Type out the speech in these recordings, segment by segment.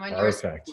I'm on your Perfect.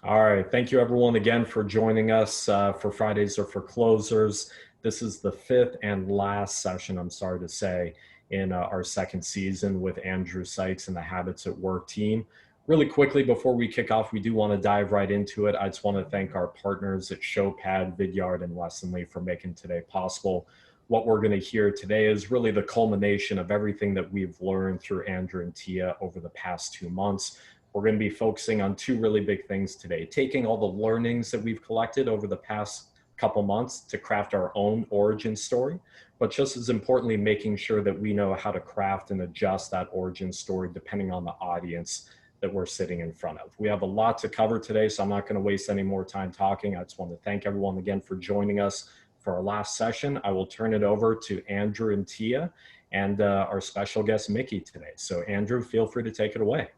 All right. Thank you, everyone, again for joining us for Fridays or for Closers. This is the fifth and last session, I'm sorry to say, in our second season with Andrew Sykes and the Habits at Work team. Really quickly, before we kick off, we do want to dive right into it. I just want to thank our partners at Showpad, Vidyard, and Lessonly for making today possible. What we're going to hear today is really the culmination of everything that we've learned through Andrew and Tia over the past 2 months. We're going to be focusing on two really big things today, taking all the learnings that we've collected over the past couple months to craft our own origin story, but just as importantly, making sure that we know how to craft and adjust that origin story depending on the audience that we're sitting in front of. We have a lot to cover today, so I'm not going to waste any more time talking. I just want to thank everyone again for joining us for our last session. I will turn it over to Andrew and Tia and our special guest, Mickey, today. So Andrew, feel free to take it away.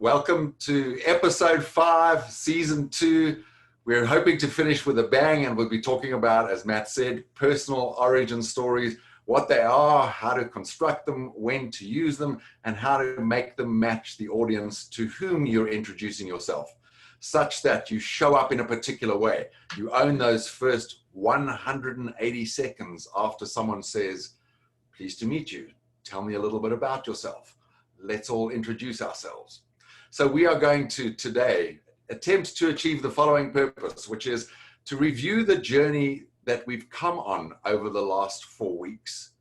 Welcome to episode 5, season 2. We're hoping to finish with a bang, and we'll be talking about, as Matt said, personal origin stories, what they are, how to construct them, when to use them, and how to make them match the audience to whom you're introducing yourself, such that you show up in a particular way. You own those first 180 seconds after someone says, "Pleased to meet you. Tell me a little bit about yourself. Let's all introduce ourselves." So we are going to today attempt to achieve the following purpose, which is to review the journey that we've come on over the last 4 weeks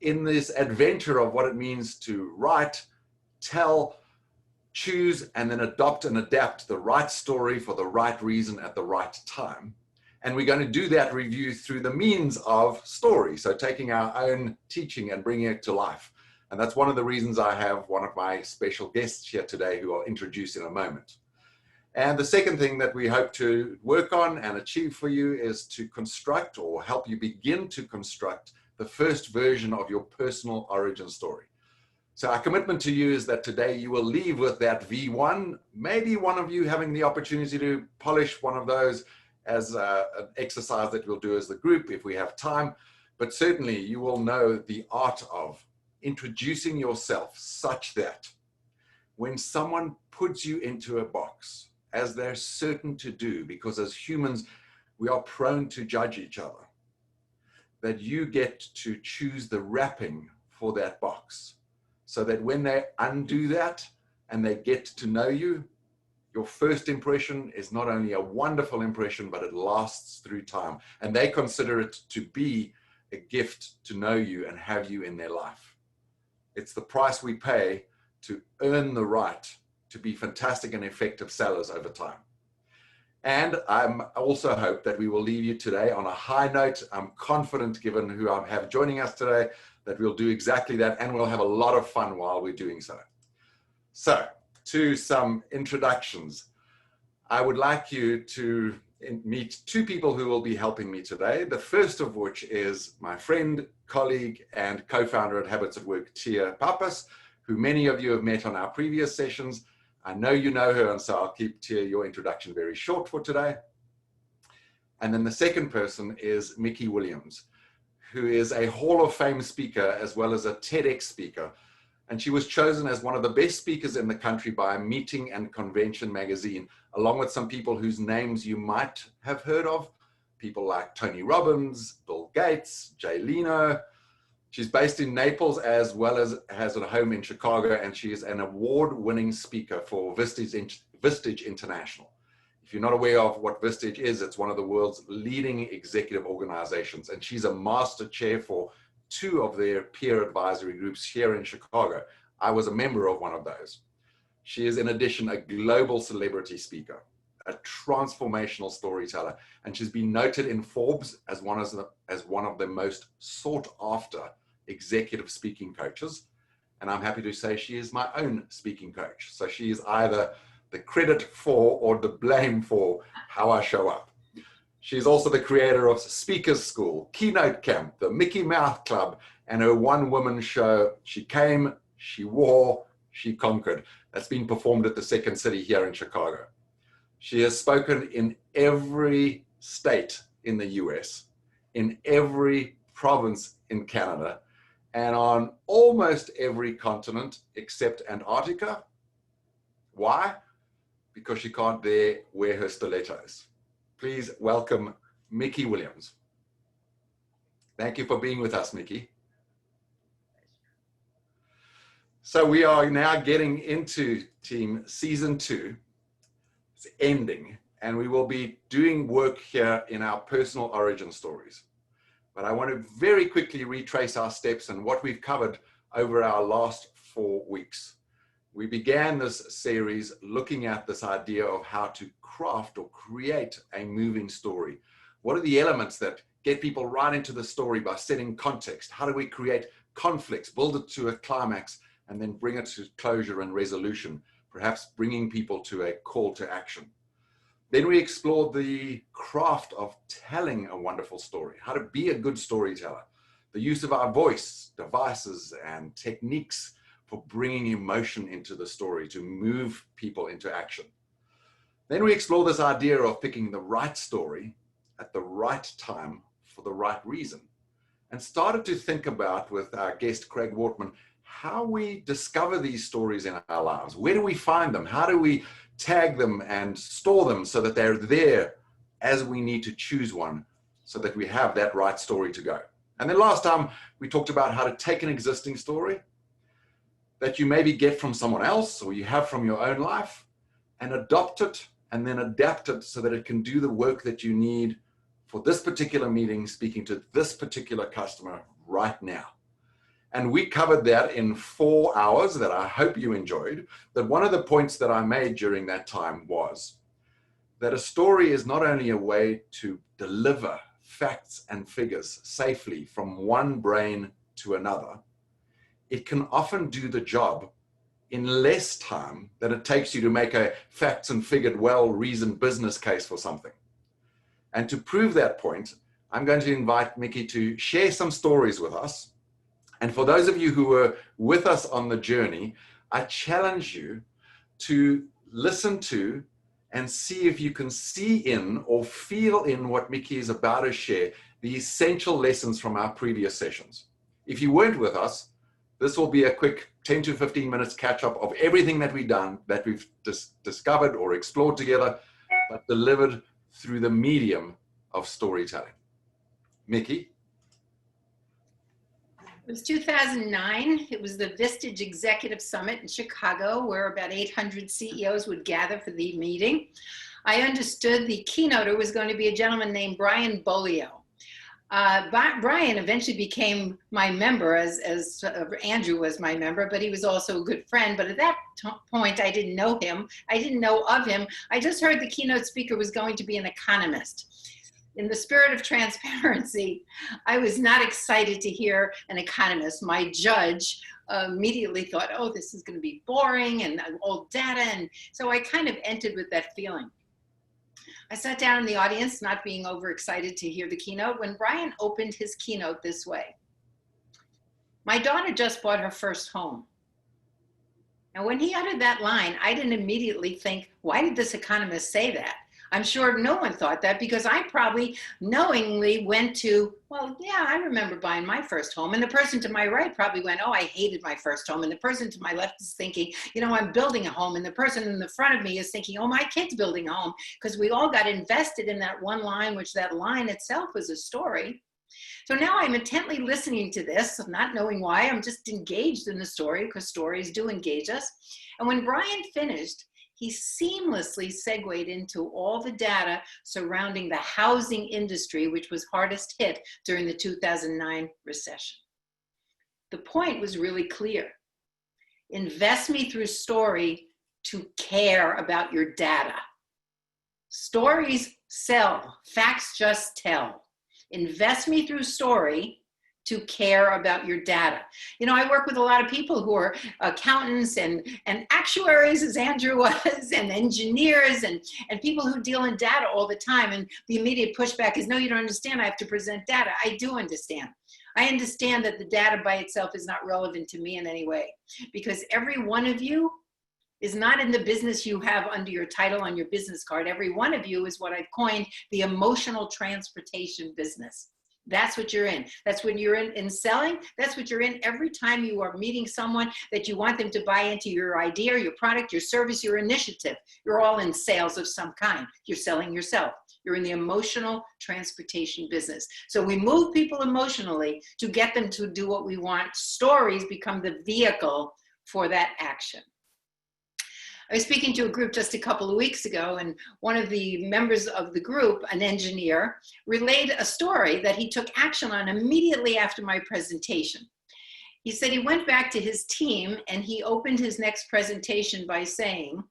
in this adventure of what it means to write, tell, choose, and then adopt and adapt the right story for the right reason at the right time. And we're going to do that review through the means of story. So taking our own teaching and bringing it to life. And that's one of the reasons I have one of my special guests here today who I'll introduce in a moment. And the second thing that we hope to work on and achieve for you is to construct or help you begin to construct the first version of your personal origin story. So our commitment to you is that today you will leave with that V1, maybe one of you having the opportunity to polish one of those as an exercise that we'll do as the group if we have time. But certainly you will know the art of introducing yourself such that when someone puts you into a box, as they're certain to do, because as humans, we are prone to judge each other, that you get to choose the wrapping for that box, so that when they undo that and they get to know you, your first impression is not only a wonderful impression, but it lasts through time. And they consider it to be a gift to know you and have you in their life. It's the price we pay to earn the right to be fantastic and effective sellers over time. And I also hope that we will leave you today on a high note. I'm confident, given who I have joining us today, that we'll do exactly that, and we'll have a lot of fun while we're doing so. So, to some introductions. I would like you to meet two people who will be helping me today. The first of which is my friend, colleague, and co-founder at Habits at Work, Tia Papas, who many of you have met on our previous sessions. I know you know her, and so I'll keep, Tia, your introduction very short for today. And then the second person is Mickey Williams, who is a Hall of Fame speaker as well as a TEDx speaker. And she was chosen as one of the best speakers in the country by Meeting and Convention magazine, along with some people whose names you might have heard of, people like Tony Robbins, Bill Gates, Jay Leno. She's based in Naples as well as has a home in Chicago, and she is an award-winning speaker for Vistage International. If you're not aware of what Vistage is, it's one of the world's leading executive organizations, and she's a master chair for 2 of their peer advisory groups here in Chicago. I was a member of one of those. She is, in addition, a global celebrity speaker, a transformational storyteller, and she's been noted in Forbes as one of the most sought after executive speaking coaches. And I'm happy to say she is my own speaking coach. So she is either the credit for or the blame for how I show up. She's also the creator of Speakers School, Keynote Camp, the Mickey Mouse Club, and her one-woman show, She Came, She Wore, She Conquered. That's been performed at the Second City here in Chicago. She has spoken in every state in the US, in every province in Canada, and on almost every continent except Antarctica. Why? because she can't there wear her stilettos. Please welcome Mickey Williams. Thank you for being with us, Mickey. So we are now getting into team season 2. It's ending, and we will be doing work here in our personal origin stories. But I want to very quickly retrace our steps and what we've covered over our last 4 weeks. We began this series looking at this idea of how to craft or create a moving story. What are the elements that get people right into the story by setting context? How do we create conflicts, build it to a climax, and then bring it to closure and resolution, perhaps bringing people to a call to action? Then we explored the craft of telling a wonderful story, how to be a good storyteller, the use of our voice, devices, and techniques for bringing emotion into the story to move people into action. Then we explore this idea of picking the right story at the right time for the right reason, and started to think about, with our guest Craig Wortman, how we discover these stories in our lives. Where do we find them? How do we tag them and store them so that they're there as we need to choose one, so that we have that right story to go? And then last time we talked about how to take an existing story that you maybe get from someone else or you have from your own life and adopt it and then adapt it so that it can do the work that you need for this particular meeting, speaking to this particular customer right now. And we covered that in 4 hours that I hope you enjoyed. But one of the points that I made during that time was that a story is not only a way to deliver facts and figures safely from one brain to another, it can often do the job in less time than it takes you to make a facts and figured, well-reasoned business case for something. And to prove that point, I'm going to invite Mickey to share some stories with us. And for those of you who were with us on the journey, I challenge you to listen to and see if you can see in or feel in what Mickey is about to share, the essential lessons from our previous sessions. If you weren't with us, this will be a quick 10 to 15 minutes catch up of everything that we've done, that we've discovered or explored together, but delivered through the medium of storytelling. Mickey? It was 2009. It was the Vistage Executive Summit in Chicago, where about 800 CEOs would gather for the meeting. I understood the keynoter was going to be a gentleman named Brian Bolio. Brian eventually became my member, as Andrew was my member, but he was also a good friend. But at that point, I didn't know him. I didn't know of him. I just heard the keynote speaker was going to be an economist. In the spirit of transparency, I was not excited to hear an economist. My judge immediately thought, oh, this is going to be boring and old data. And so I kind of entered with that feeling. I sat down in the audience, not being overexcited to hear the keynote, when Brian opened his keynote this way. My daughter just bought her first home. Now, when he uttered that line, I didn't immediately think, why did this economist say that? I'm sure no one thought that, because I probably knowingly went to, well, yeah, I remember buying my first home. And the person to my right probably went, oh, I hated my first home. And the person to my left is thinking, you know, I'm building a home. And the person in the front of me is thinking, oh, my kid's building a home. Because we all got invested in that one line, which that line itself was a story. So now I'm intently listening to this, not knowing why. I'm just engaged in the story, because stories do engage us. And when Brian finished, he seamlessly segued into all the data surrounding the housing industry, which was hardest hit during the 2009 recession. The point was really clear. Invest me through story to care about your data. Stories sell, facts just tell. Invest me through story to care about your data. You know, I work with a lot of people who are accountants and actuaries, as Andrew was, and engineers and people who deal in data all the time. And the immediate pushback is, no, you don't understand. I have to present data. I do understand. I understand that the data by itself is not relevant to me in any way, because every one of you is not in the business you have under your title on your business card. Every one of you is what I've coined the emotional transportation business. That's what you're in. That's when you're in selling. That's what you're in every time you are meeting someone that you want them to buy into your idea, your product, your service, your initiative. You're all in sales of some kind. You're selling yourself. You're in the emotional transportation business. So we move people emotionally to get them to do what we want. Stories become the vehicle for that action. I was speaking to a group just a couple of weeks ago, and one of the members of the group, an engineer, relayed a story that he took action on immediately after my presentation. He said he went back to his team and he opened his next presentation by saying,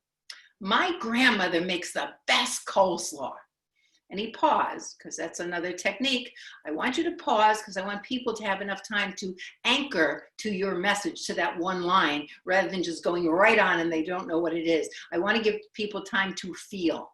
"My grandmother makes the best coleslaw." And he paused, because that's another technique. I want you to pause because I want people to have enough time to anchor to your message, to that one line, rather than just going right on and they don't know what it is. I want to give people time to feel.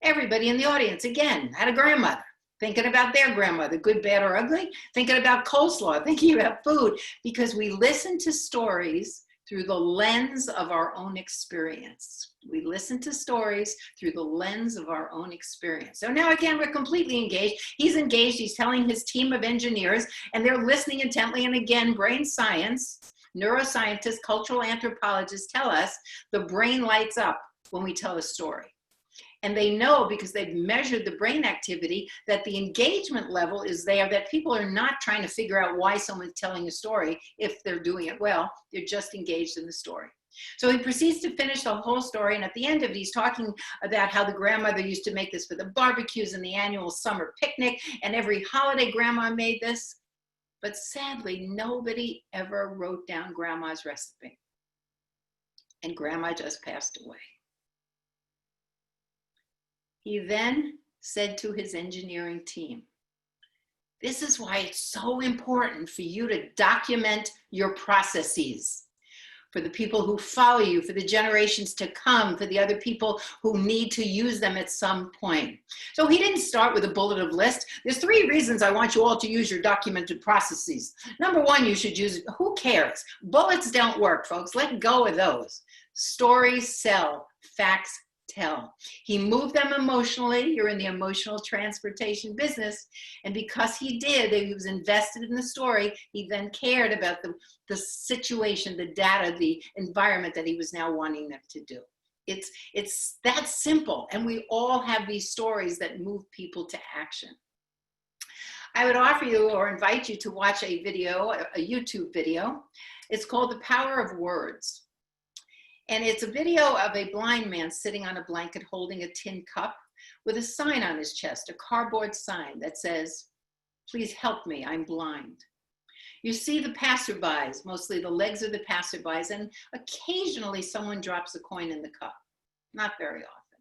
Everybody in the audience, again, had a grandmother, thinking about their grandmother, good, bad, or ugly, thinking about coleslaw, thinking about food, because we listen to stories through the lens of our own experience. We listen to stories through the lens of our own experience. So now again, we're completely engaged. He's engaged, he's telling his team of engineers, and they're listening intently. And again, brain science, neuroscientists, cultural anthropologists tell us the brain lights up when we tell a story. And they know, because they've measured the brain activity, that the engagement level is there, that people are not trying to figure out why someone's telling a story if they're doing it well. They're just engaged in the story. So he proceeds to finish the whole story, and at the end of it, he's talking about how the grandmother used to make this for the barbecues and the annual summer picnic, and every holiday grandma made this. But sadly, nobody ever wrote down grandma's recipe. And grandma just passed away. He then said to his engineering team, "This is why it's so important for you to document your processes, for the people who follow you, for the generations to come, for the other people who need to use them at some point." So he didn't start with a bulleted list. There's 3 reasons I want you all to use your documented processes. Number 1, you should use, who cares? Bullets don't work, folks. Let go of those. Stories sell, facts tell. He moved them emotionally. You're in the emotional transportation business. And because he did, he was invested in the story, he then cared about the situation, the data, the environment that he was now wanting them to do. It's that simple. And we all have these stories that move people to action. I would offer you or invite you to watch a video, a YouTube video. It's called The Power of Words. And it's a video of a blind man sitting on a blanket holding a tin cup with a sign on his chest, a cardboard sign that says, "Please help me, I'm blind." You see the passerbys, mostly the legs of the passerbys, and occasionally someone drops a coin in the cup. Not very often.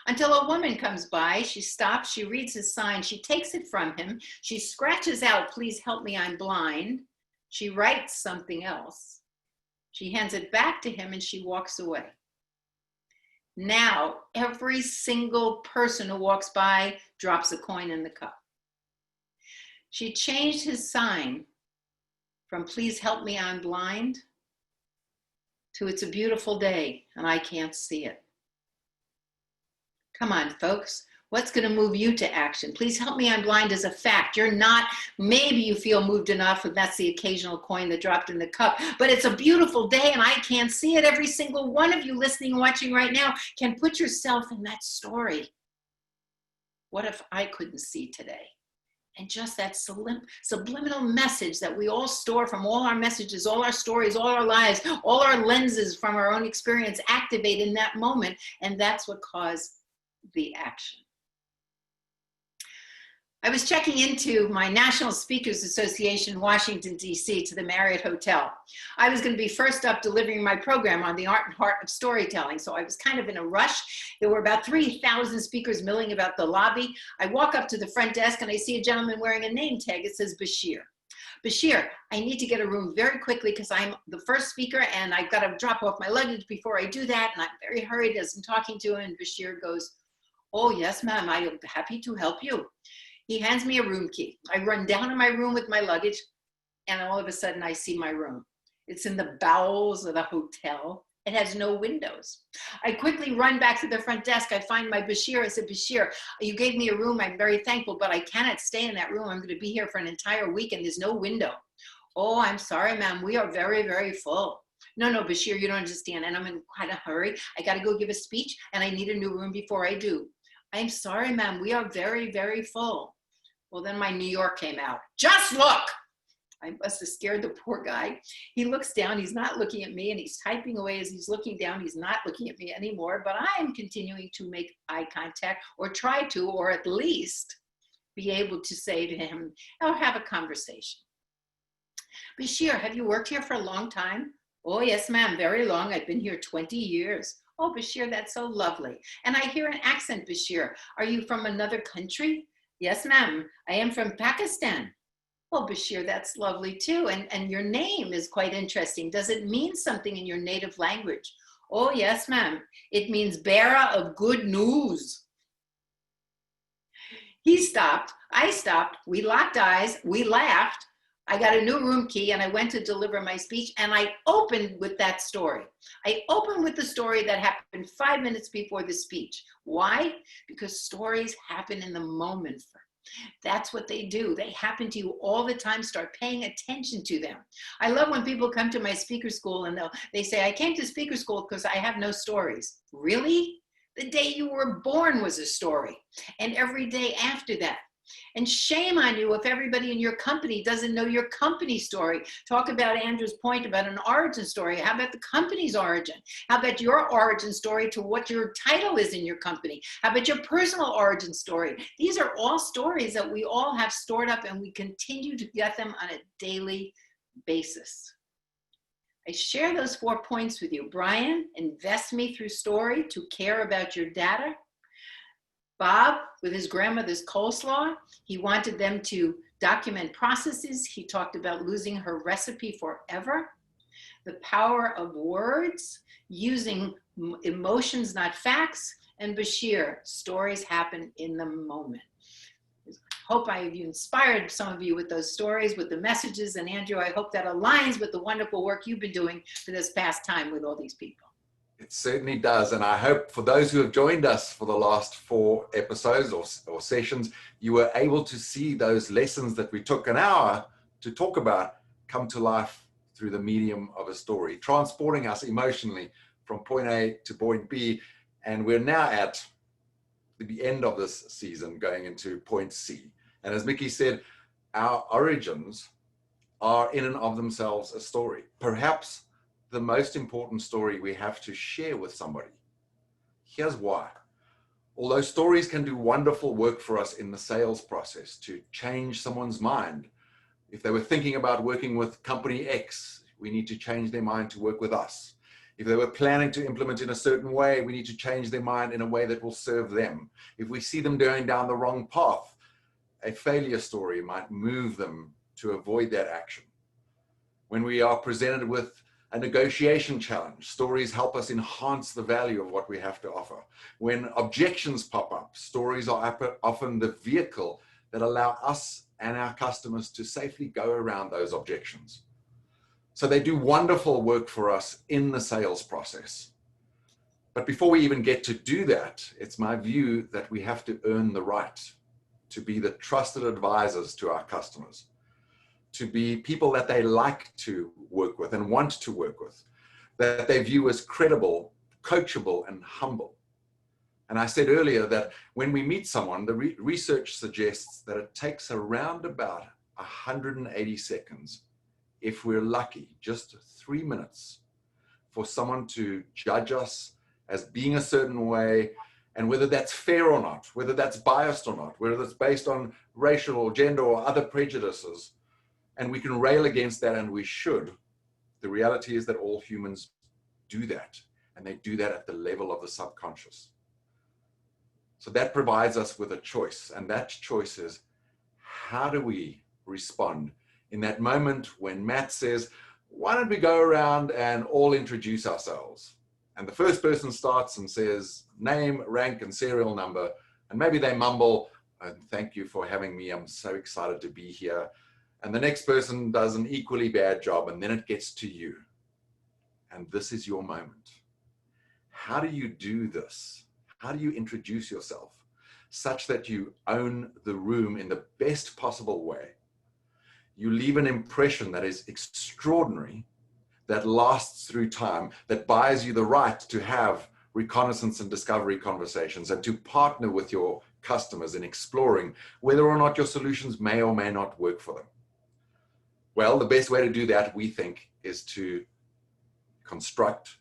Until a woman comes by, she stops, she reads his sign, she takes it from him, she scratches out, "Please help me, I'm blind." She writes something else. She hands it back to him and she walks away. Now, every single person who walks by drops a coin in the cup. She changed his sign from "Please help me, I'm blind" to "It's a beautiful day and I can't see it." Come on, folks. What's going to move you to action? "Please help me, I'm blind" is a fact. You're not, maybe you feel moved enough, and that's the occasional coin that dropped in the cup, but "It's a beautiful day and I can't see it." Every single one of you listening and watching right now can put yourself in that story. What if I couldn't see today? And just that subliminal message that we all store from all our messages, all our stories, all our lives, all our lenses from our own experience activate in that moment, and that's what caused the action. I was checking into my National Speakers Association, Washington, D.C., to the Marriott Hotel. I was going to be first up delivering my program on the art and heart of storytelling, so I was kind of in a rush. There were about 3,000 speakers milling about the lobby. I walk up to the front desk and I see a gentleman wearing a name tag. It says Bashir. "Bashir, I need to get a room very quickly because I'm the first speaker and I've got to drop off my luggage before I do that, and I'm very hurried," as I'm talking to him. And Bashir goes, "Oh, yes, ma'am, I'm happy to help you." He hands me a room key. I run down to my room with my luggage, and all of a sudden I see my room. It's in the bowels of the hotel. It has no windows. I quickly run back to the front desk. I find my Bashir. I said, Bashir, you gave me a room. I'm very thankful, but I cannot stay in that room. I'm going to be here for an entire week and there's no window. Oh, I'm sorry, ma'am. We are very, very full. No, Bashir, you don't understand. And I'm in quite a hurry. I got to go give a speech and I need a new room before I do. I'm sorry, ma'am. We are very, very full. Well, then my New York came out. Just look. I must have scared the poor guy. He looks down, he's not looking at me, and he's typing away as he's looking down. He's not looking at me anymore, but I am continuing to make eye contact, or try to, or at least be able to say to him, or have a conversation. Bashir, have you worked here for a long time? Oh, yes, ma'am, very long. I've been here 20 years. Oh, Bashir, that's so lovely. And I hear an accent, Bashir. Are you from another country? Yes, ma'am, I am from Pakistan. Well, Bashir, that's lovely too. And your name is quite interesting. Does it mean something in your native language? Oh, yes, ma'am. It means bearer of good news. He stopped. I stopped. We locked eyes. We laughed. I got a new room key and I went to deliver my speech and I opened with that story. I opened with the story that happened 5 minutes before the speech. Why? Because stories happen in the moment. That's what they do. They happen to you all the time. Start paying attention to them. I love when people come to my speaker school and they say, I came to speaker school because I have no stories. Really? The day you were born was a story, and every day after that. And shame on you if everybody in your company doesn't know your company story. Talk about Andrew's point about an origin story. How about the company's origin? How about your origin story to what your title is in your company? How about your personal origin story? These are all stories that we all have stored up, and we continue to get them on a daily basis. I share those 4 points with you. Brian, invest me through story to care about your data. Bob, with his grandmother's coleslaw, he wanted them to document processes. He talked about losing her recipe forever. The power of words, using emotions, not facts. And Bashir, stories happen in the moment. Hope I've inspired some of you with those stories, with the messages. And Andrew, I hope that aligns with the wonderful work you've been doing for this past time with all these people. It certainly does. And I hope for those who have joined us for the last 4 episodes or sessions, you were able to see those lessons that we took an hour to talk about come to life through the medium of a story, transporting us emotionally from point A to point B. And we're now at the end of this season going into point C. And as Mickey said, our origins are in and of themselves a story. Perhaps the most important story we have to share with somebody. Here's why. Although stories can do wonderful work for us in the sales process to change someone's mind. If they were thinking about working with company X, we need to change their mind to work with us. If they were planning to implement in a certain way, we need to change their mind in a way that will serve them. If we see them going down the wrong path, a failure story might move them to avoid that action. When we are presented with a negotiation challenge, stories help us enhance the value of what we have to offer. When objections pop up, stories are often the vehicle that allow us and our customers to safely go around those objections. So they do wonderful work for us in the sales process. But before we even get to do that, it's my view that we have to earn the right to be the trusted advisors to our customers, to be people that they like to work with and want to work with, that they view as credible, coachable, and humble. And I said earlier that when we meet someone, the research suggests that it takes around about 180 seconds, if we're lucky, just 3 minutes, for someone to judge us as being a certain way, and whether that's fair or not, whether that's biased or not, whether it's based on racial or gender or other prejudices. And we can rail against that, and we should. The reality is that all humans do that, and they do that at the level of the subconscious. So that provides us with a choice, and that choice is, how do we respond in that moment when Matt says, why don't we go around and all introduce ourselves? And the first person starts and says, name, rank, and serial number, and maybe they mumble, thank you for having me, I'm so excited to be here. And the next person does an equally bad job, and then it gets to you. and this is your moment. How do you do this? How do you introduce yourself such that you own the room in the best possible way? You leave an impression that is extraordinary, that lasts through time, that buys you the right to have reconnaissance and discovery conversations and to partner with your customers in exploring whether or not your solutions may or may not work for them. Well, the best way to do that, we think, is to construct,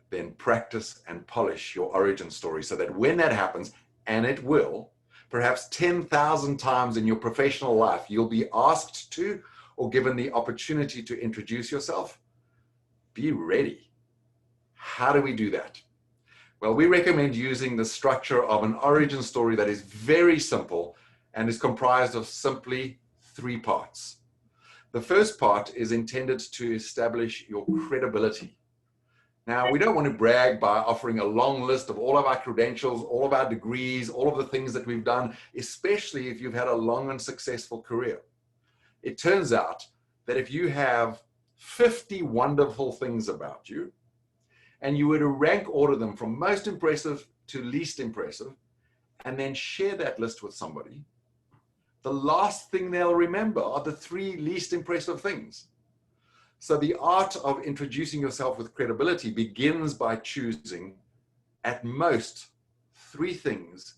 then practice and polish your origin story so that when that happens, and it will, perhaps 10,000 times in your professional life, you'll be asked to or given the opportunity to introduce yourself. Be ready. How do we do that? Well, we recommend using the structure of an origin story that is very simple and is comprised of simply 3 parts. The first part is intended to establish your credibility. Now, we don't want to brag by offering a long list of all of our credentials, all of our degrees, all of the things that we've done, especially if you've had a long and successful career. It turns out that if you have 50 wonderful things about you, and you were to rank order them from most impressive to least impressive, and then share that list with somebody, the last thing they'll remember are the 3 least impressive things. So the art of introducing yourself with credibility begins by choosing at most 3 things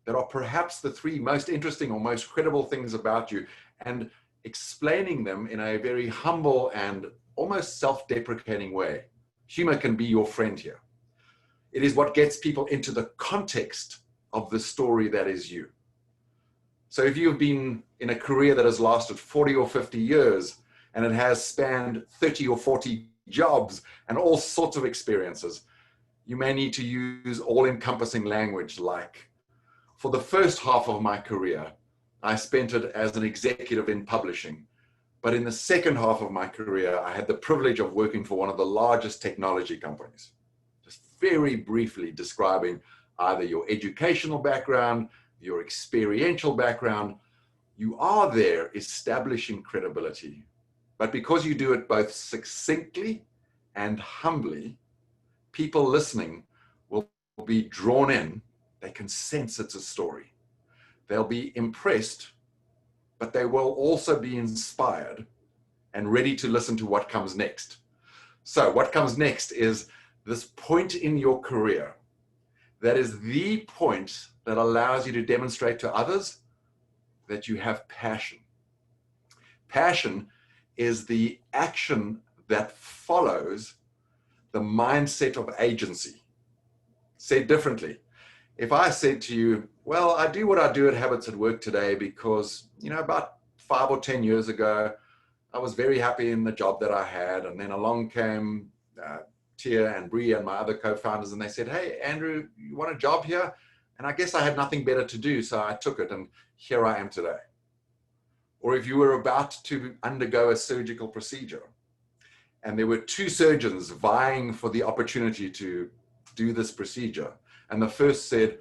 that are perhaps the 3 most interesting or most credible things about you, and explaining them in a very humble and almost self-deprecating way. Humor can be your friend here. It is what gets people into the context of the story that is you. So if you've been in a career that has lasted 40 or 50 years, and it has spanned 30 or 40 jobs and all sorts of experiences, you may need to use all-encompassing language like, for the first half of my career, I spent it as an executive in publishing. But in the second half of my career, I had the privilege of working for one of the largest technology companies. Just very briefly describing either your educational background, your experiential background. You are there establishing credibility. But because you do it both succinctly and humbly, people listening will be drawn in. They can sense it's a story. They'll be impressed, but they will also be inspired and ready to listen to what comes next. So what comes next is this point in your career that is the point that allows you to demonstrate to others that you have passion. Passion is the action that follows the mindset of agency. Said differently, if I said to you, well, I do what I do at Habits at Work today because, about 5 or 10 years ago, I was very happy in the job that I had. And then along came Tia and Bree and my other co-founders, and they said, hey, Andrew, you want a job here? And I guess I had nothing better to do, so I took it, and here I am today. Or if you were about to undergo a surgical procedure, and there were 2 surgeons vying for the opportunity to do this procedure, and the first said,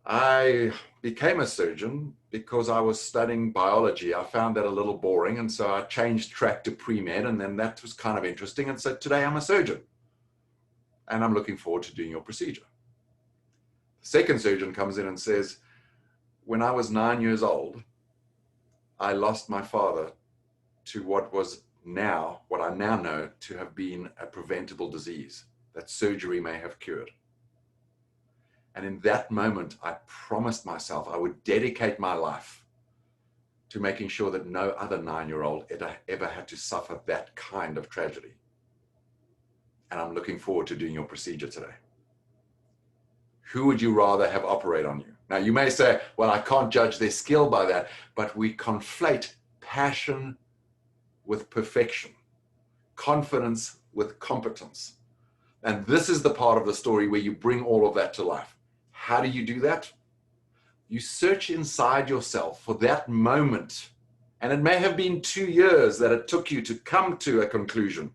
I became a surgeon because I was studying biology. I found that a little boring, and so I changed track to pre-med, and then that was kind of interesting, and so today I'm a surgeon, and I'm looking forward to doing your procedure. The second surgeon comes in and says, when I was 9 years old, I lost my father to what I now know to have been a preventable disease that surgery may have cured. And in that moment, I promised myself I would dedicate my life to making sure that no other 9-year-old ever had to suffer that kind of tragedy. And I'm looking forward to doing your procedure today. Who would you rather have operate on you? Now, you may say, well, I can't judge their skill by that, but we conflate passion with perfection, confidence with competence. And this is the part of the story where you bring all of that to life. How do you do that? You search inside yourself for that moment, and it may have been 2 years that it took you to come to a conclusion.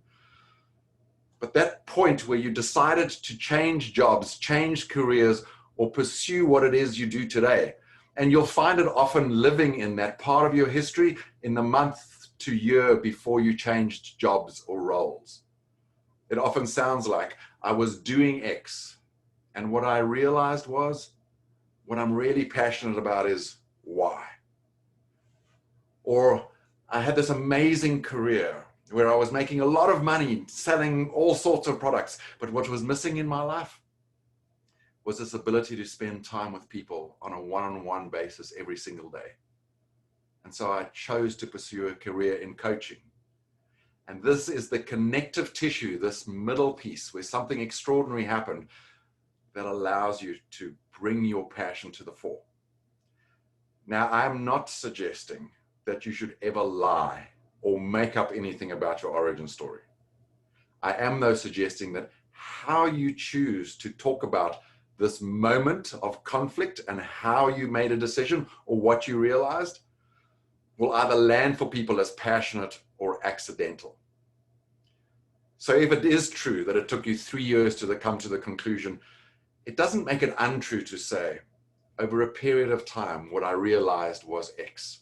But that point where you decided to change jobs, change careers, or pursue what it is you do today. And you'll find it often living in that part of your history in the month to year before you changed jobs or roles. It often sounds like I was doing X. And what I realized was what I'm really passionate about is Y. Or I had this amazing career where I was making a lot of money selling all sorts of products. But what was missing in my life was this ability to spend time with people on a one-on-one basis every single day. And so I chose to pursue a career in coaching. And this is the connective tissue, this middle piece where something extraordinary happened that allows you to bring your passion to the fore. Now, I'm not suggesting that you should ever lie or make up anything about your origin story. I am, though, suggesting that how you choose to talk about this moment of conflict and how you made a decision or what you realized will either land for people as passionate or accidental. So if it is true that it took you 3 years to come to the conclusion, it doesn't make it untrue to say, over a period of time, what I realized was X.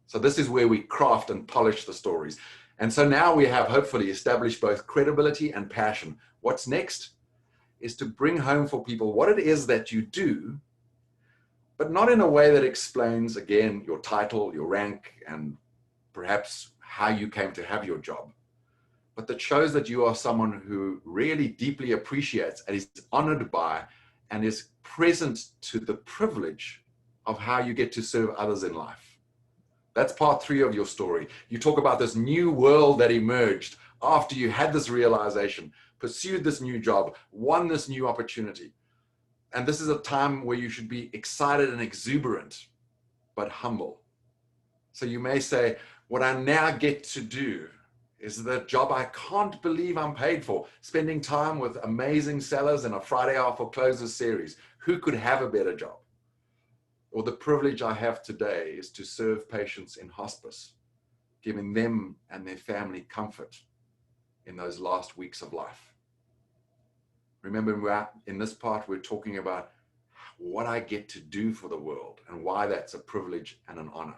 So this is where we craft and polish the stories. And so now we have hopefully established both credibility and passion. What's next is to bring home for people what it is that you do, but not in a way that explains, again, your title, your rank, and perhaps how you came to have your job, but that shows that you are someone who really deeply appreciates and is honored by and is present to the privilege of how you get to serve others in life. That's part 3 of your story. You talk about this new world that emerged after you had this realization, pursued this new job, won this new opportunity. And this is a time where you should be excited and exuberant, but humble. So you may say, what I now get to do is the job I can't believe I'm paid for, spending time with amazing sellers in a Friday Hour for Closers series. Who could have a better job? Or the privilege I have today is to serve patients in hospice, giving them and their family comfort in those last weeks of life. Remember, in this part, we're talking about what I get to do for the world and why that's a privilege and an honor.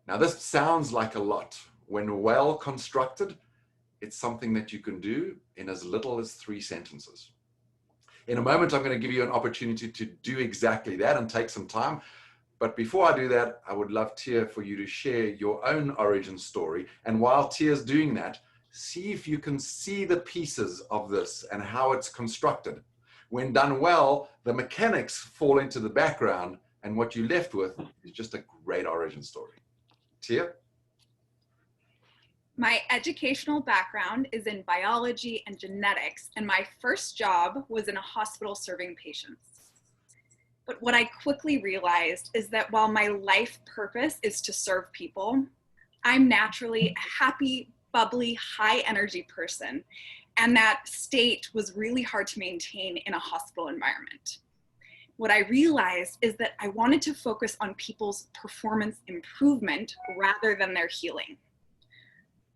Now, this sounds like a lot. When well constructed, it's something that you can do in as little as 3 sentences. In a moment, I'm going to give you an opportunity to do exactly that and take some time. But before I do that, I would love, Tia, for you to share your own origin story. And while Tia's doing that, see if you can see the pieces of this and how it's constructed. When done well, the mechanics fall into the background, and what you're left with is just a great origin story. Tia? My educational background is in biology and genetics, and my first job was in a hospital serving patients. But what I quickly realized is that while my life purpose is to serve people, I'm naturally a happy, bubbly, high energy person, and that state was really hard to maintain in a hospital environment. What I realized is that I wanted to focus on people's performance improvement rather than their healing.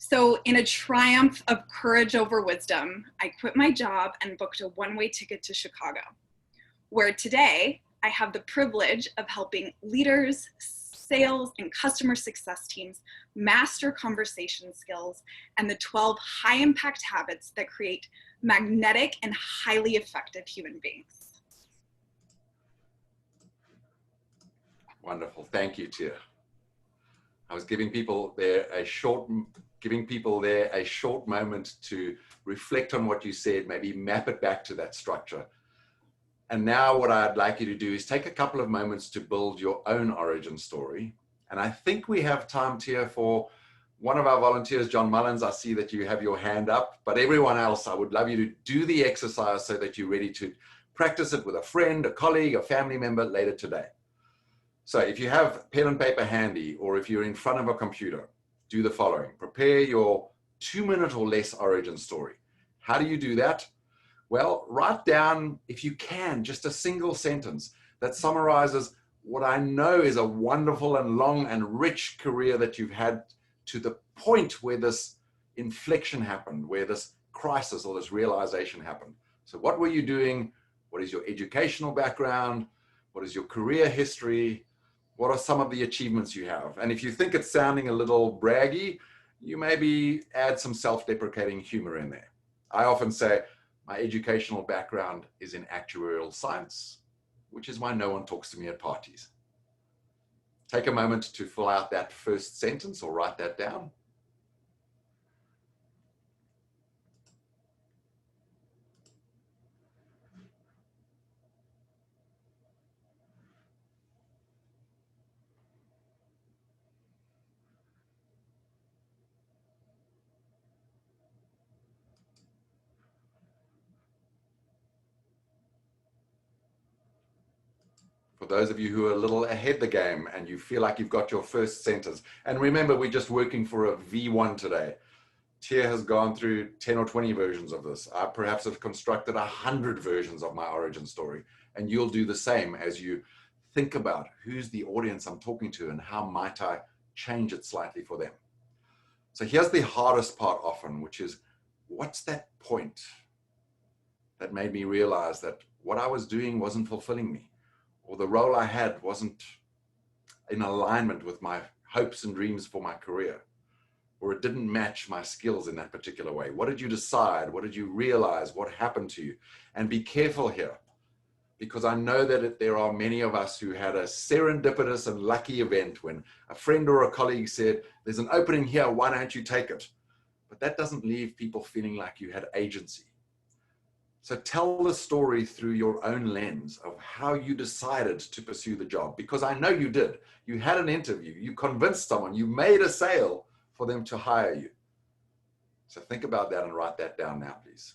So in a triumph of courage over wisdom, I quit my job and booked a one-way ticket to Chicago, where today I have the privilege of helping leaders, sales, and customer success teams master conversation skills and the 12 high-impact habits that create magnetic and highly effective human beings. Wonderful. Thank you, Tia. I was giving people there a short moment to reflect on what you said, maybe map it back to that structure. And now what I'd like you to do is take a couple of moments to build your own origin story. And I think we have time, Tia, for one of our volunteers, John Mullins. I see that you have your hand up, but everyone else, I would love you to do the exercise so that you're ready to practice it with a friend, a colleague, a family member later today. So if you have pen and paper handy, or if you're in front of a computer, do the following. Prepare your 2-minute or less origin story. How do you do that? Well, write down, if you can, just a single sentence that summarizes what I know is a wonderful and long and rich career that you've had to the point where this inflection happened, where this crisis or this realization happened. So what were you doing? What is your educational background? What is your career history? What are some of the achievements you have? And if you think it's sounding a little braggy, you maybe add some self-deprecating humor in there. I often say my educational background is in actuarial science, which is why no one talks to me at parties. Take a moment to fill out that first sentence or write that down. For those of you who are a little ahead the game and you feel like you've got your first sentence, and remember, we're just working for a V1 today. Tia has gone through 10 or 20 versions of this. I perhaps have constructed 100 versions of my origin story, and you'll do the same as you think about who's the audience I'm talking to and how might I change it slightly for them. So here's the hardest part often, which is, what's that point that made me realize that what I was doing wasn't fulfilling me, or the role I had wasn't in alignment with my hopes and dreams for my career, or it didn't match my skills in that particular way? What did you decide? What did you realize? What happened to you? And be careful here, because I know that there are many of us who had a serendipitous and lucky event when a friend or a colleague said, there's an opening here, why don't you take it? But that doesn't leave people feeling like you had agency. So tell the story through your own lens of how you decided to pursue the job, because I know you did. You had an interview, you convinced someone, you made a sale for them to hire you. So think about that and write that down now, please.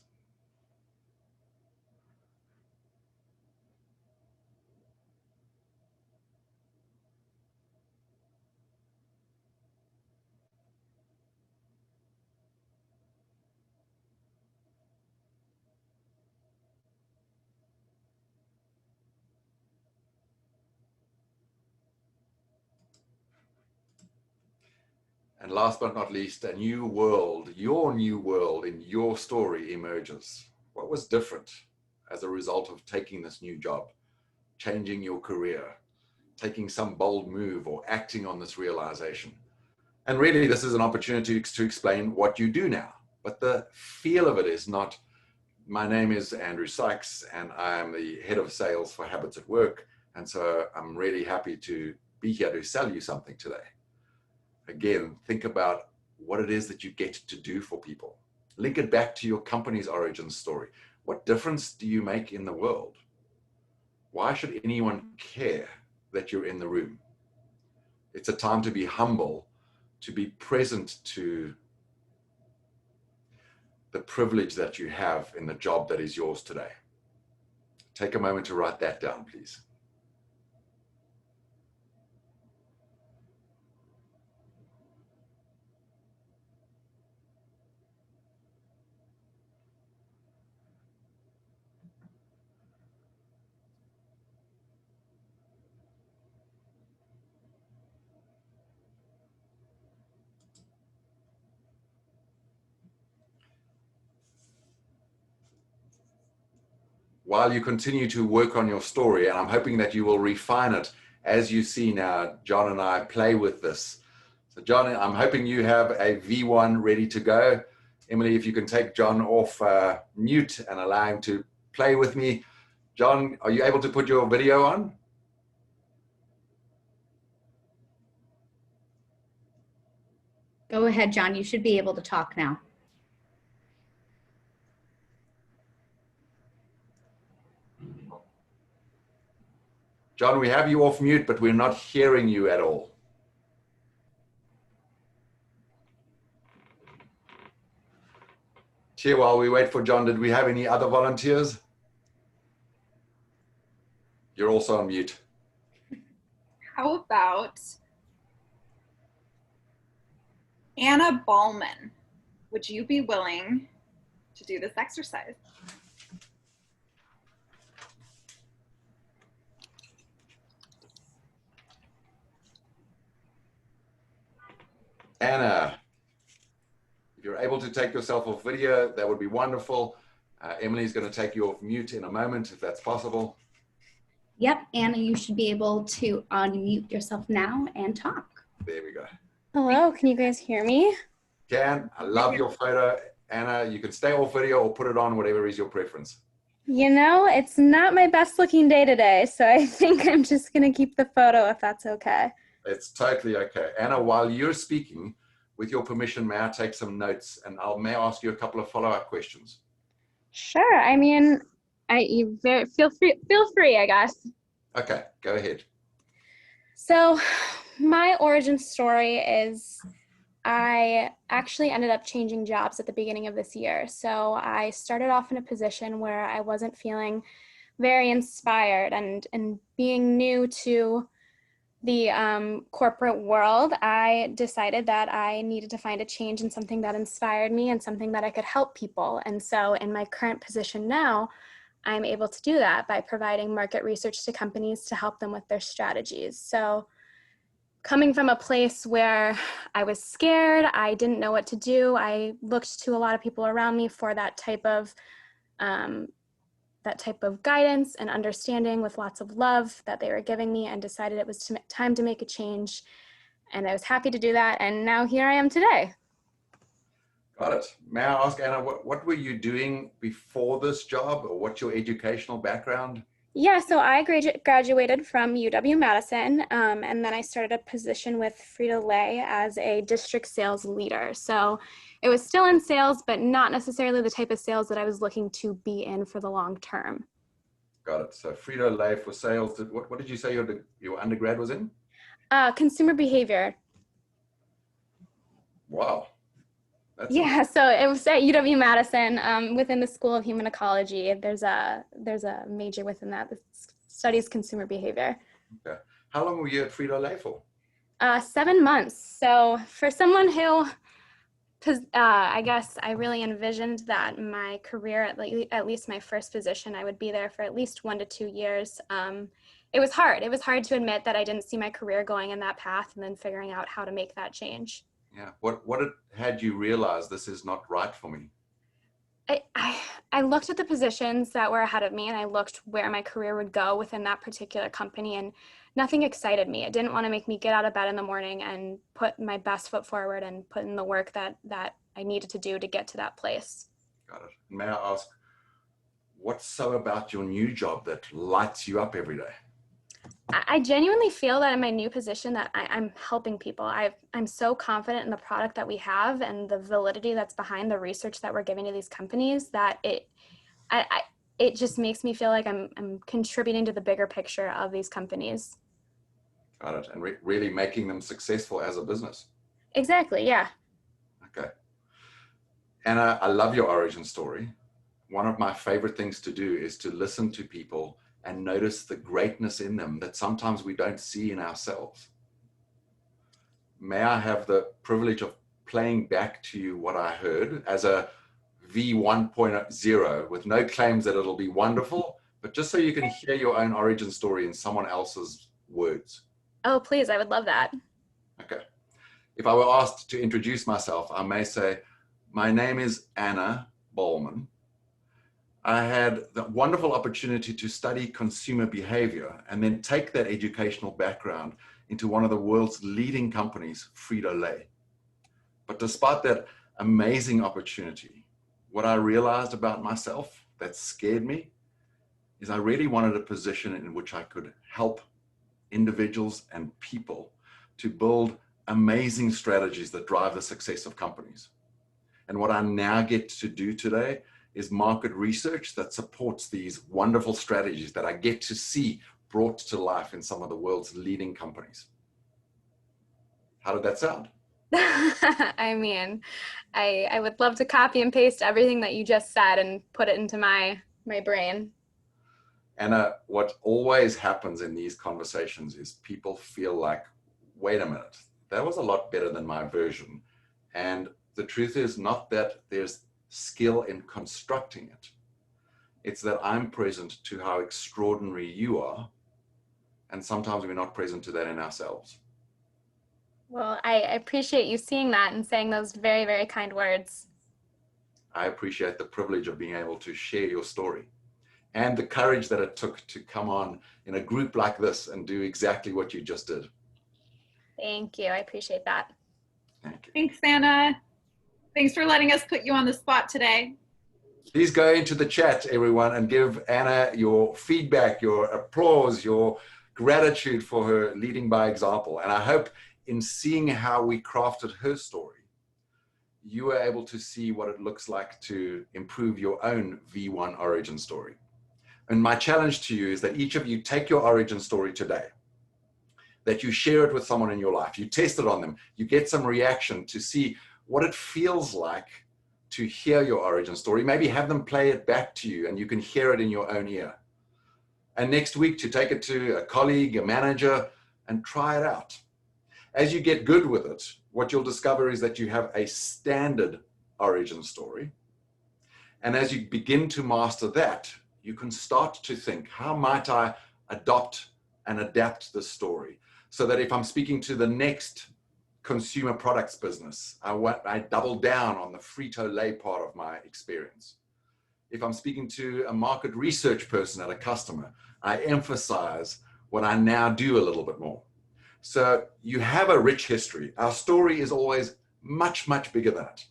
And last but not least, a new world, your new world in your story emerges. What was different as a result of taking this new job, changing your career, taking some bold move, or acting on this realization? And really, this is an opportunity to explain what you do now. But the feel of it is not, my name is Andrew Sykes, and I am the head of sales for Habits at Work. And so I'm really happy to be here to sell you something today. Again, think about what it is that you get to do for people. Link it back to your company's origin story. What difference do you make in the world? Why should anyone care that you're in the room? It's a time to be humble, to be present to the privilege that you have in the job that is yours today. Take a moment to write that down, please. While you continue to work on your story, and I'm hoping that you will refine it as you see now John and I play with this. So John, I'm hoping you have a V1 ready to go. Emily, if you can take John off mute and allow him to play with me. John, are you able to put your video on? Go ahead, John. You should be able to talk now. John, we have you off mute, but we're not hearing you at all. Tia, while we wait for John, did we have any other volunteers? You're also on mute. How about Anna Ballman? Would you be willing to do this exercise? Anna, if you're able to take yourself off video, that would be wonderful. Emily's going to take you off mute in a moment, if that's possible. Yep, Anna, you should be able to unmute yourself now and talk. There we go. Hello, can you guys hear me? can. I love your photo. Anna, you can stay off video or put it on, whatever is your preference. You know, it's not my best looking day today, so I think I'm just going to keep the photo if that's okay. It's totally okay. Anna, while you're speaking, with your permission, may I take some notes and may I ask you a couple of follow-up questions? Sure. I mean, feel free, I guess. Okay, go ahead. So my origin story is I actually ended up changing jobs at the beginning of this year. So I started off in a position where I wasn't feeling very inspired, and being new to the corporate world, I decided that I needed to find a change in something that inspired me and something that I could help people. And so in my current position now, I'm able to do that by providing market research to companies to help them with their strategies. So coming from a place where I was scared, I didn't know what to do, I looked to a lot of people around me for that type of guidance and understanding with lots of love that they were giving me, and decided it was time to make a change. And I was happy to do that. And now here I am today. Got it. May I ask, Anna, what were you doing before this job, or what's your educational background? Yeah, so I graduated from UW-Madison, and then I started a position with Frito-Lay as a district sales leader. So it was still in sales, but not necessarily the type of sales that I was looking to be in for the long term. Got it. So Frito-Lay for sales. What did you say your undergrad was in? Consumer behavior. Wow. Yeah, so it was at UW-Madison within the School of Human Ecology. There's a major within that studies consumer behavior. Okay. How long were you at Frito-Lay for? 7 months. So for someone who, I guess I really envisioned that my career, at least my first position, I would be there for at least 1 to 2 years. It was hard. It was hard to admit that I didn't see my career going in that path, and then figuring out how to make that change. Yeah. What had you realized this is not right for me? I looked at the positions that were ahead of me, and I looked where my career would go within that particular company, and nothing excited me. It didn't want to make me get out of bed in the morning and put my best foot forward and put in the work that I needed to do to get to that place. Got it. May I ask, what's so about your new job that lights you up every day? I genuinely feel that in my new position that I'm helping people. I'm so confident in the product that we have and the validity that's behind the research that we're giving to these companies that it just makes me feel like I'm contributing to the bigger picture of these companies. Got it. And really making them successful as a business. Exactly, yeah. Okay. Anna, I love your origin story. One of my favorite things to do is to listen to people and notice the greatness in them that sometimes we don't see in ourselves. May I have the privilege of playing back to you what I heard as a V1.0 with no claims that it'll be wonderful, but just so you can hear your own origin story in someone else's words. Oh, please, I would love that. Okay. If I were asked to introduce myself, I may say, my name is Anna Bowman. I had the wonderful opportunity to study consumer behavior and then take that educational background into one of the world's leading companies, Frito-Lay. But despite that amazing opportunity, what I realized about myself that scared me is I really wanted a position in which I could help individuals and people to build amazing strategies that drive the success of companies. And what I now get to do today is market research that supports these wonderful strategies that I get to see brought to life in some of the world's leading companies. How did that sound? I mean, I would love to copy and paste everything that you just said and put it into my brain. Anna, what always happens in these conversations is people feel like, wait a minute, that was a lot better than my version. And the truth is not that there's skill in constructing it. It's that I'm present to how extraordinary you are. And sometimes we're not present to that in ourselves. Well, I appreciate you seeing that and saying those very, very kind words. I appreciate the privilege of being able to share your story and the courage that it took to come on in a group like this and do exactly what you just did. Thank you. I appreciate that. Thank you. Thanks, Anna. Thanks for letting us put you on the spot today. Please go into the chat, everyone, and give Anna your feedback, your applause, your gratitude for her leading by example. And I hope in seeing how we crafted her story, you were able to see what it looks like to improve your own V1 origin story. And my challenge to you is that each of you take your origin story today, that you share it with someone in your life, you test it on them, you get some reaction to see what it feels like to hear your origin story, maybe have them play it back to you and you can hear it in your own ear. And next week to take it to a colleague, a manager, and try it out. As you get good with it, what you'll discover is that you have a standard origin story. And as you begin to master that, you can start to think, how might I adopt and adapt this story? So that if I'm speaking to the next consumer products business, I double down on the Frito-Lay part of my experience. If I'm speaking to a market research person at a customer, I emphasize what I now do a little bit more. So you have a rich history. Our story is always much, much bigger than it.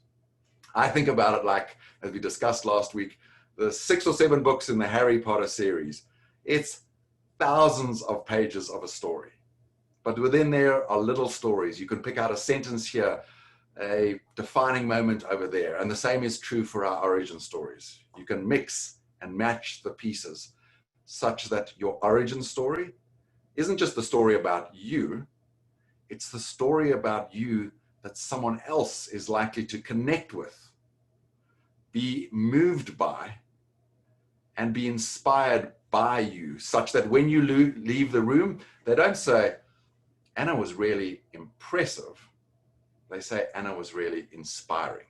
I think about it like, as we discussed last week, the 6 or 7 books in the Harry Potter series. It's thousands of pages of a story. But within there are little stories. You can pick out a sentence here, a defining moment over there. And the same is true for our origin stories. You can mix and match the pieces such that your origin story isn't just the story about you, it's the story about you that someone else is likely to connect with, be moved by, and be inspired by you, such that when you leave the room, they don't say, Anna was really impressive. They say, Anna was really inspiring.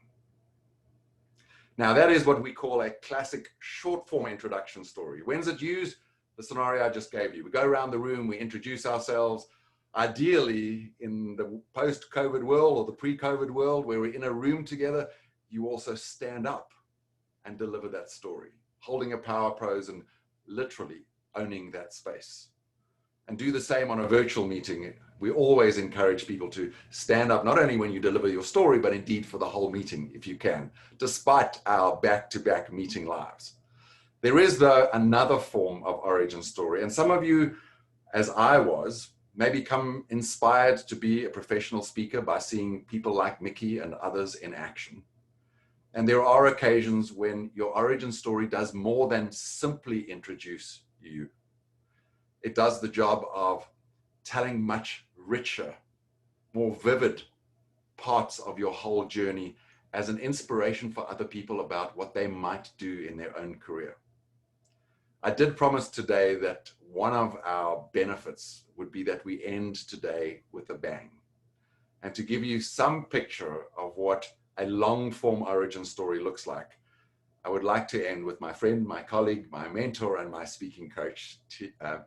Now, that is what we call a classic short form introduction story. When's it used? The scenario I just gave you. We go around the room, we introduce ourselves. Ideally, in the post-COVID world or the pre-COVID world, where we're in a room together, you also stand up and deliver that story, holding a power pose and literally owning that space. And do the same on a virtual meeting. We always encourage people to stand up, not only when you deliver your story, but indeed for the whole meeting, if you can, despite our back-to-back meeting lives. There is, though, another form of origin story. And some of you, as I was, may become inspired to be a professional speaker by seeing people like Mickey and others in action. And there are occasions when your origin story does more than simply introduce you. It does the job of telling much richer, more vivid parts of your whole journey as an inspiration for other people about what they might do in their own career. I did promise today that one of our benefits would be that we end today with a bang. And to give you some picture of what a long form origin story looks like, I would like to end with my friend, my colleague, my mentor, and my speaking coach,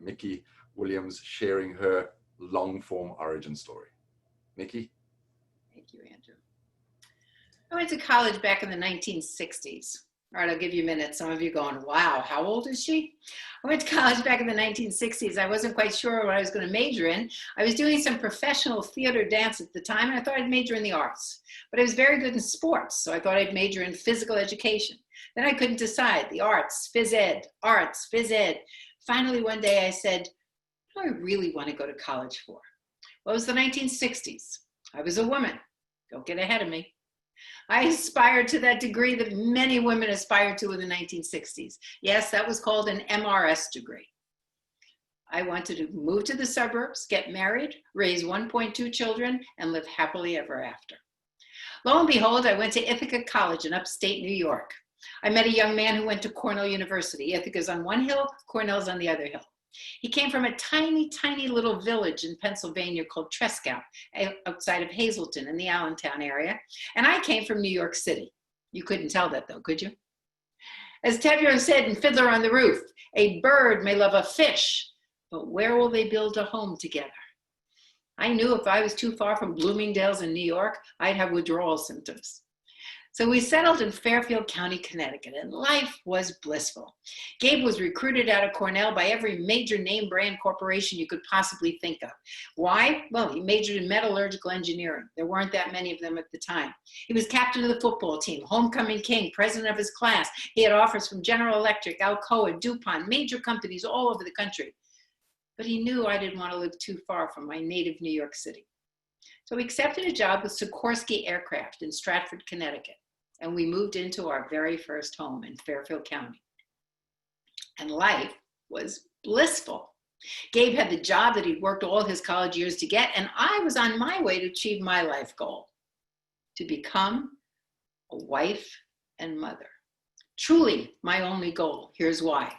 Mickey Williams, sharing her long form origin story. Mickey? Thank you, Andrew. I went to college back in the 1960s. All right, I'll give you a minute. Some of you going, wow, how old is she? I went to college back in the 1960s. I wasn't quite sure what I was going to major in. I was doing some professional theater dance at the time, and I thought I'd major in the arts. But I was very good in sports, so I thought I'd major in physical education. Then I couldn't decide, the arts, phys ed, arts, phys ed. Finally, one day I said, what do I really want to go to college for? Well, it was the 1960s. I was a woman. Don't get ahead of me. I aspired to that degree that many women aspired to in the 1960s. Yes, that was called an MRS degree. I wanted to move to the suburbs, get married, raise 1.2 children, and live happily ever after. Lo and behold, I went to Ithaca College in upstate New York. I met a young man who went to Cornell University. Ithaca's on one hill, Cornell's on the other hill. He came from a tiny, tiny little village in Pennsylvania called Tresckow, outside of Hazleton in the Allentown area. And I came from New York City. You couldn't tell that though, could you? As Tevye said in Fiddler on the Roof, a bird may love a fish, but where will they build a home together? I knew if I was too far from Bloomingdale's in New York, I'd have withdrawal symptoms. So we settled in Fairfield County, Connecticut, and life was blissful. Gabe was recruited out of Cornell by every major name brand corporation you could possibly think of. Why? Well, he majored in metallurgical engineering. There weren't that many of them at the time. He was captain of the football team, homecoming king, president of his class. He had offers from General Electric, Alcoa, DuPont, major companies all over the country. But he knew I didn't want to live too far from my native New York City. So he accepted a job with Sikorsky Aircraft in Stratford, Connecticut. And we moved into our very first home in Fairfield County. And life was blissful. Gabe had the job that he'd worked all his college years to get, and I was on my way to achieve my life goal, to become a wife and mother. Truly my only goal. Here's why.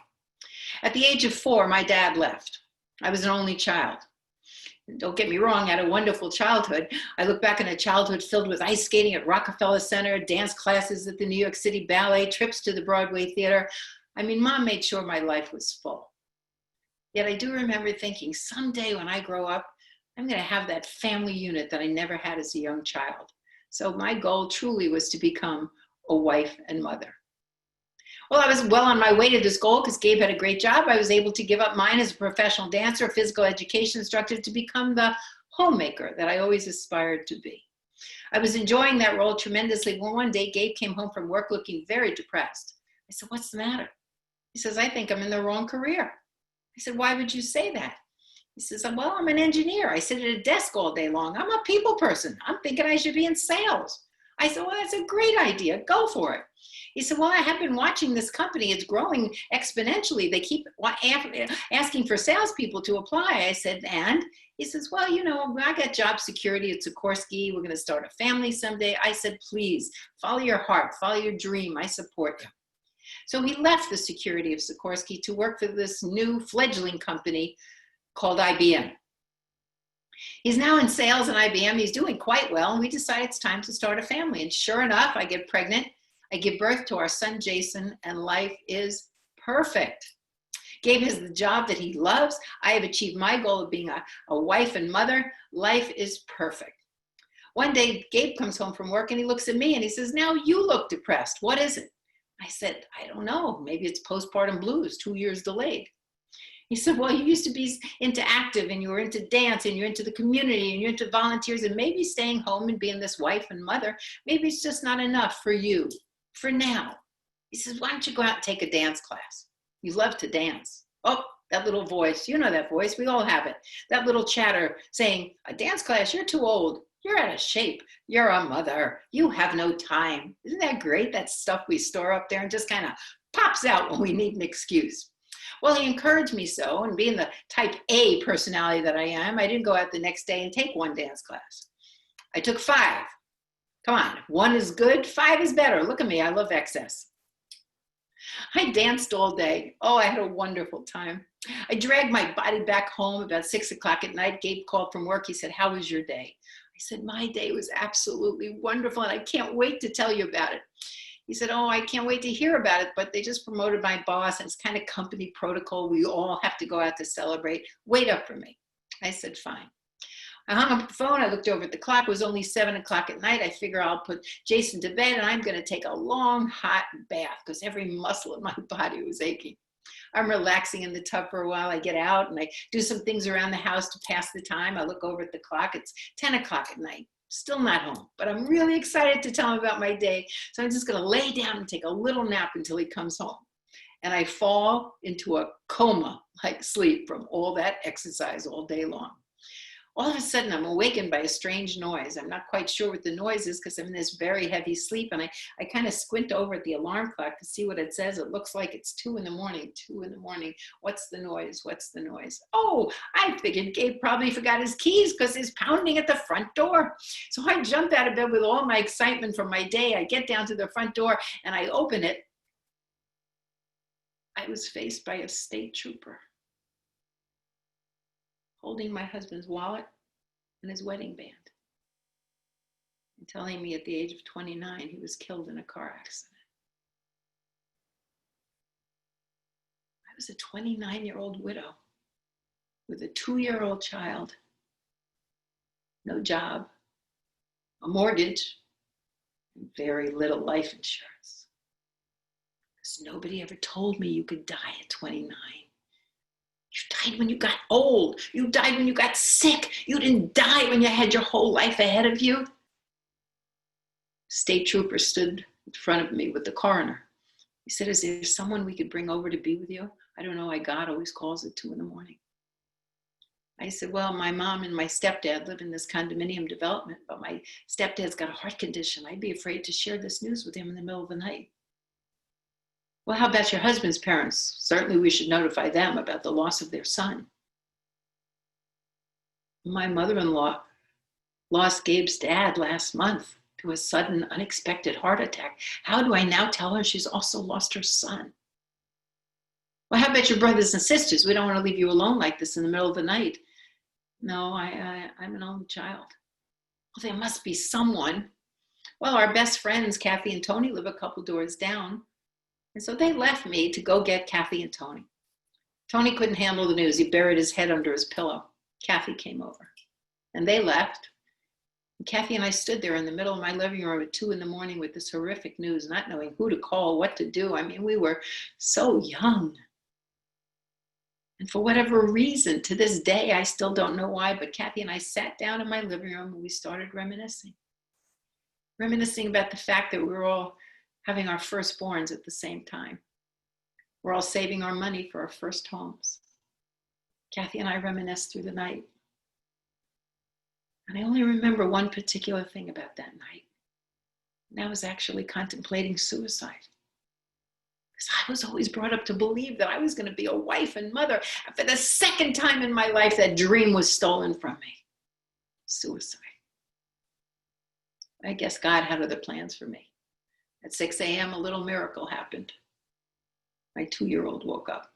At the age of 4, my dad left. I was an only child. Don't get me wrong, I had a wonderful childhood. I look back on a childhood filled with ice skating at Rockefeller Center, dance classes at the New York City Ballet, trips to the Broadway Theater. I mean, Mom made sure my life was full. Yet I do remember thinking, someday when I grow up, I'm going to have that family unit that I never had as a young child. So my goal truly was to become a wife and mother. Well, I was well on my way to this goal because Gabe had a great job. I was able to give up mine as a professional dancer, physical education instructor, to become the homemaker that I always aspired to be. I was enjoying that role tremendously when one day Gabe came home from work looking very depressed. I said, "What's the matter?" He says, "I think I'm in the wrong career." I said, "Why would you say that?" He says, "Well, I'm an engineer. I sit at a desk all day long. I'm a people person. I'm thinking I should be in sales." I said, "Well, that's a great idea. Go for it." He said, "Well, I have been watching this company. It's growing exponentially. They keep asking for salespeople to apply." I said, "And?" He says, "Well, you know, I got job security at Sikorsky. We're going to start a family someday." I said, "Please, follow your heart, follow your dream. I support you." So he left the security of Sikorsky to work for this new fledgling company called IBM. He's now in sales at IBM. He's doing quite well. And we decided it's time to start a family. And sure enough, I get pregnant. I give birth to our son, Jason, and life is perfect. Gabe has the job that he loves. I have achieved my goal of being a wife and mother. Life is perfect. One day, Gabe comes home from work and he looks at me and he says, "Now you look depressed. What is it?" I said, "I don't know. Maybe it's postpartum blues, 2 years delayed." He said, "Well, you used to be into active and you were into dance and you're into the community and you're into volunteers, and maybe staying home and being this wife and mother, maybe it's just not enough for you for now." He says, "Why don't you go out and take a dance class? You love to dance." Oh, that little voice, you know that voice, we all have it. That little chatter saying, "A dance class, you're too old. You're out of shape. You're a mother. You have no time." Isn't that great? That stuff we store up there and just kind of pops out when we need an excuse. Well, he encouraged me so, and being the type A personality that I am, I didn't go out the next day and take one dance class. I took 5. Come on, if 1 is good, 5 is better. Look at me, I love excess. I danced all day. Oh, I had a wonderful time. I dragged my body back home about 6 o'clock at night. Gabe called from work. He said, "How was your day?" I said, "My day was absolutely wonderful, and I can't wait to tell you about it." He said, "Oh, I can't wait to hear about it, but they just promoted my boss, and it's kind of company protocol. We all have to go out to celebrate. Wait up for me." I said, "Fine." I hung up the phone. I looked over at the clock. It was only 7 o'clock at night. I figure I'll put Jason to bed, and I'm going to take a long, hot bath because every muscle in my body was aching. I'm relaxing in the tub for a while. I get out, and I do some things around the house to pass the time. I look over at the clock. It's 10 o'clock at night. Still not home, but I'm really excited to tell him about my day. So I'm just going to lay down and take a little nap until he comes home. And I fall into a coma-like sleep from all that exercise all day long. All of a sudden, I'm awakened by a strange noise. I'm not quite sure what the noise is because I'm in this very heavy sleep. And I kind of squint over at the alarm clock to see what it says. It looks like it's 2 in the morning, 2 in the morning. What's the noise? What's the noise? Oh, I figured Gabe probably forgot his keys because he's pounding at the front door. So I jump out of bed with all my excitement from my day. I get down to the front door and I open it. I was faced by a state trooper holding my husband's wallet and his wedding band, and telling me at the age of 29 he was killed in a car accident. I was a 29-year-old widow with a 2-year-old child, no job, a mortgage, and very little life insurance. Because nobody ever told me you could die at 29. You died when you got old. You died when you got sick. You didn't die when you had your whole life ahead of you. State trooper stood in front of me with the coroner. He said, is there someone we could bring over to be with you? I don't know why God always calls at 2 a.m. I said, well, my mom and my stepdad live in this condominium development, but my stepdad's got a heart condition. I'd be afraid to share this news with him in the middle of the night. Well, how about your husband's parents? Certainly we should notify them about the loss of their son. My mother-in-law lost Gabe's dad last month to a sudden, unexpected heart attack. How do I now tell her she's also lost her son? Well, how about your brothers and sisters? We don't want to leave you alone like this in the middle of the night. No, I'm an only child. Well, there must be someone. Well, our best friends, Kathy and Tony, live a couple doors down. And so they left me to go get Kathy and Tony. Tony couldn't handle the news. He buried his head under his pillow. Kathy came over. And they left. And Kathy and I stood there in the middle of my living room at 2 a.m. with this horrific news, not knowing who to call, what to do. I mean, we were so young. And for whatever reason, to this day, I still don't know why, but Kathy and I sat down in my living room and we started reminiscing. Reminiscing about the fact that we were all having our firstborns at the same time. We're all saving our money for our first homes. Kathy and I reminisced through the night. And I only remember one particular thing about that night. And that was actually contemplating suicide. Because I was always brought up to believe that I was going to be a wife and mother. And for the second time in my life, that dream was stolen from me. Suicide. I guess God had other plans for me. At 6 a.m., a little miracle happened. My 2-year-old woke up.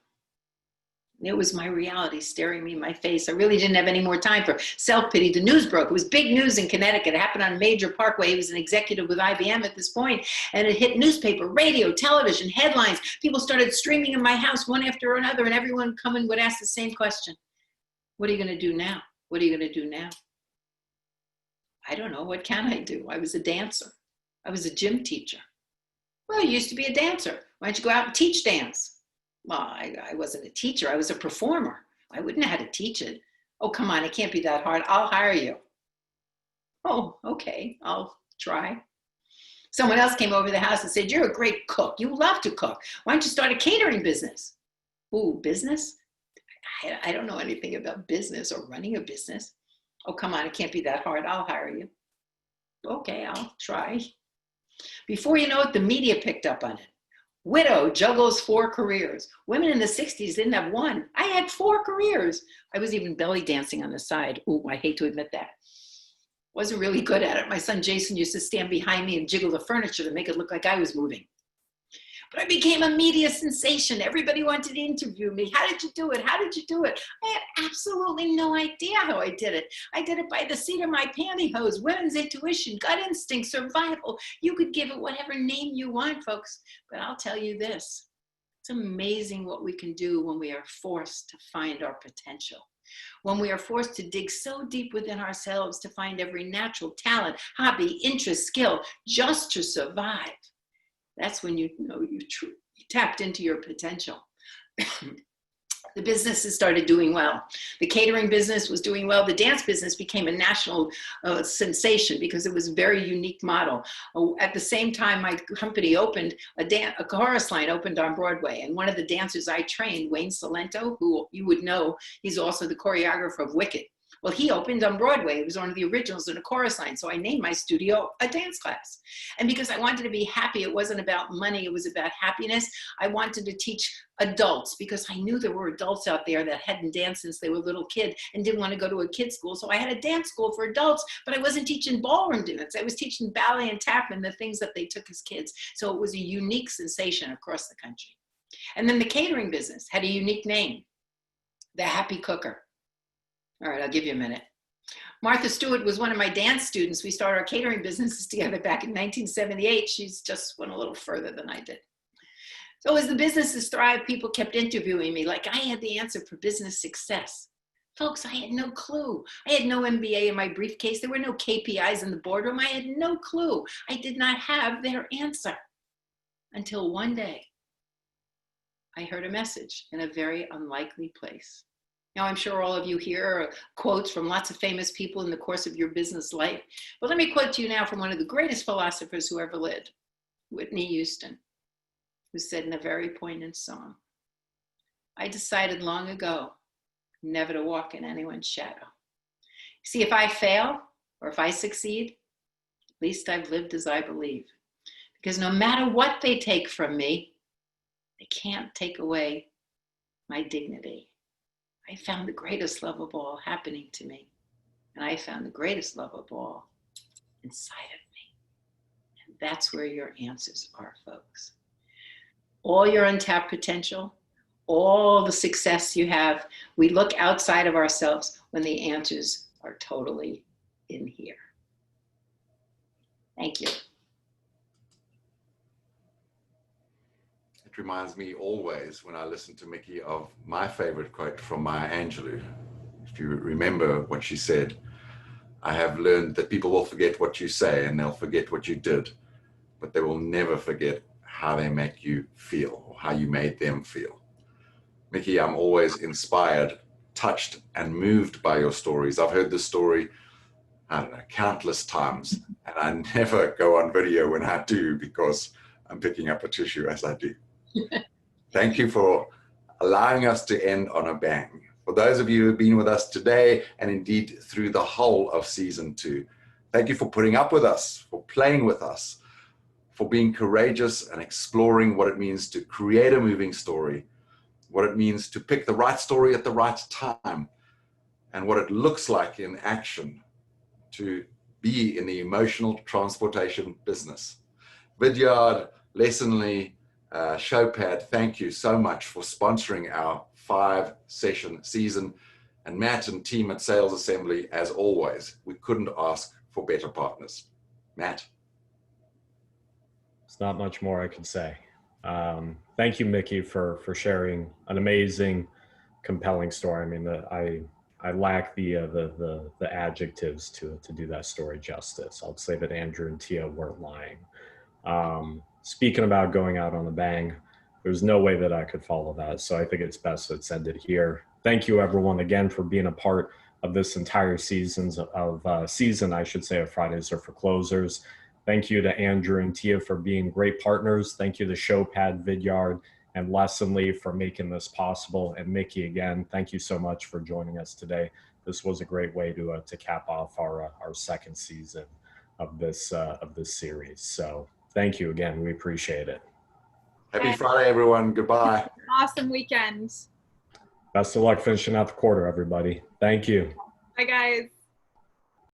It was my reality staring me in my face. I really didn't have any more time for self-pity. The news broke. It was big news in Connecticut. It happened on a major parkway. He was an executive with IBM at this point, and it hit newspaper, radio, television, headlines. People started streaming in my house one after another, and everyone coming would ask the same question. What are you going to do now? What are you going to do now? I don't know. What can I do? I was a dancer. I was a gym teacher. Well, I used to be a dancer. Why don't you go out and teach dance? Well, I wasn't a teacher. I was a performer. I wouldn't know how to teach it. Oh, come on. It can't be that hard. I'll hire you. Oh, okay. I'll try. Someone else came over to the house and said, you're a great cook. You love to cook. Why don't you start a catering business? Ooh, business? I don't know anything about business or running a business. Oh, come on. It can't be that hard. I'll hire you. Okay, I'll try. Before you know it, the media picked up on it. Widow juggles 4 careers. Women in the 60s didn't have one. I had 4 careers. I was even belly dancing on the side. Ooh, I hate to admit that. Wasn't really good at it. My son Jason used to stand behind me and jiggle the furniture to make it look like I was moving. But I became a media sensation. Everybody wanted to interview me. How did you do it? How did you do it? I had absolutely no idea how I did it. I did it by the seat of my pantyhose, women's intuition, gut instinct, survival. You could give it whatever name you want, folks. But I'll tell you this. It's amazing what we can do when we are forced to find our potential. When we are forced to dig so deep within ourselves to find every natural talent, hobby, interest, skill, just to survive. That's when you know you tapped into your potential. The businesses started doing well. The catering business was doing well. The dance business became a national sensation because it was a very unique model. At the same time, my company opened, a chorus line opened on Broadway. And one of the dancers I trained, Wayne Salento, who you would know, he's also the choreographer of Wicked. Well, he opened on Broadway. It was one of the originals in a chorus line. So I named my studio a dance class. And because I wanted to be happy, it wasn't about money, it was about happiness. I wanted to teach adults because I knew there were adults out there that hadn't danced since they were a little kid and didn't want to go to a kid's school. So I had a dance school for adults, but I wasn't teaching ballroom dance. I was teaching ballet and tap and the things that they took as kids. So it was a unique sensation across the country. And then the catering business had a unique name, The Happy Cooker. All right, I'll give you a minute. Martha Stewart was one of my dance students. We started our catering businesses together back in 1978. She's just went a little further than I did. So as the businesses thrived, people kept interviewing me like I had the answer for business success. Folks, I had no clue. I had no MBA in my briefcase. There were no KPIs in the boardroom. I had no clue. I did not have their answer until one day I heard a message in a very unlikely place. Now, I'm sure all of you hear quotes from lots of famous people in the course of your business life. But let me quote to you now from one of the greatest philosophers who ever lived, Whitney Houston, who said in a very poignant song, "I decided long ago never to walk in anyone's shadow." See, if I fail or if I succeed, at least I've lived as I believe. Because no matter what they take from me, they can't take away my dignity. I found the greatest love of all happening to me. And I found the greatest love of all inside of me. And that's where your answers are, folks. All your untapped potential, all the success you have, we look outside of ourselves when the answers are totally in here. Thank you. It reminds me always when I listen to Mickey of my favorite quote from Maya Angelou. If you remember what she said, "I have learned that people will forget what you say and they'll forget what you did, but they will never forget how they make you feel or how you made them feel." Mickey, I'm always inspired, touched, and moved by your stories. I've heard this story, I don't know, countless times, and I never go on video when I do because I'm picking up a tissue as I do. Thank you for allowing us to end on a bang. For those of you who have been with us today and indeed through the whole of season 2, thank you for putting up with us, for playing with us, for being courageous and exploring what it means to create a moving story, what it means to pick the right story at the right time, and what it looks like in action to be in the emotional transportation business. Vidyard, Lessonly, Showpad, thank you so much for sponsoring our 5-session season. And Matt and team at Sales Assembly, as always, we couldn't ask for better partners. Matt. There's not much more I could say. Thank you, Mickey, for sharing an amazing, compelling story. I mean, I lack the adjectives to do that story justice. I'll say that Andrew and Tia weren't lying. Speaking about going out on a bang, there's no way that I could follow that. So I think it's best to send it here. Thank you, everyone, again, for being a part of this entire season, I should say, of Fridays Are for Closers. Thank you to Andrew and Tia for being great partners. Thank you to Showpad, Vidyard, and Lessonly for making this possible. And Mickey, again, thank you so much for joining us today. This was a great way to cap off our second season of this series. So thank you again. We appreciate it. Happy Friday, everyone. Goodbye. Awesome weekend. Best of luck finishing out the quarter, everybody. Thank you. Bye, guys.